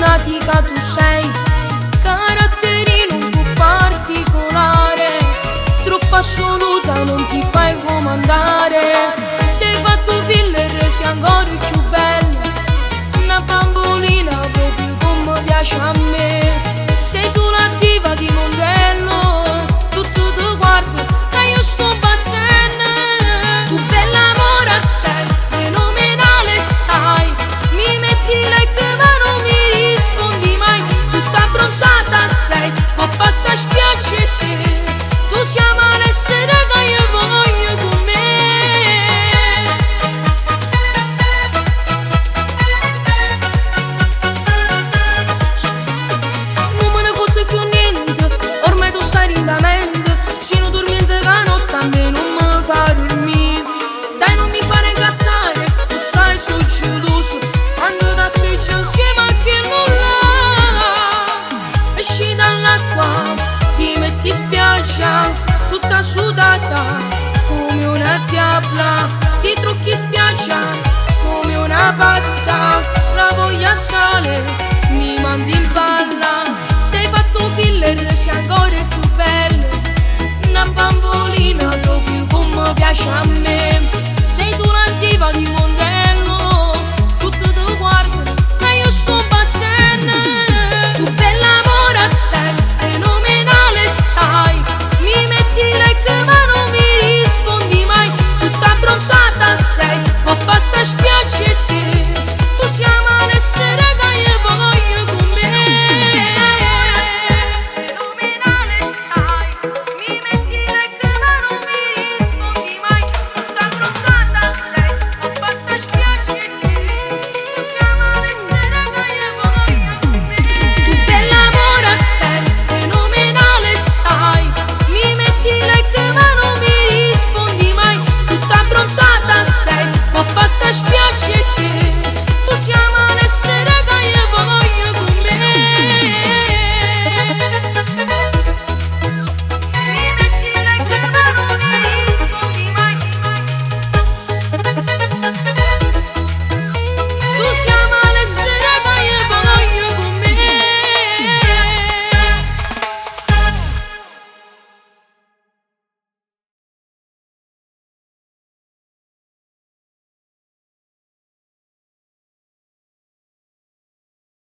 lunatica tu sei, caratterino un po' particolare, troppo assoluta, non ti fai comandare. Ti hai fatto filler, sei ancora più bella, una bambolina proprio come piace a me. Sei tu la diva di Mondello, tutto ti guardo e io sto bazzendo. Tu bella amore sei, fenomenale sai, mi metti like ma non mi rispondi mai. Tutta abbronzata sei, ma passa spiace te, tu siamo l'essere che io voglio con me. Non me ne fotte più niente, ormai tu stai in mente, sino dormiente la notte a me non mi fa dormire. Dai non mi fare incazzare, tu sai sono geloso, quando da te c'è insieme a chi nulla. Esci dall'acqua, ti metti in spiaggia, tutta sudata come una diabla, ti trucchi in spiaggia come una pazza, la voglia sale, mi mandi in palla. Ti hai fatto filler, sei ancora più bella, una bambolina proprio come piace a me.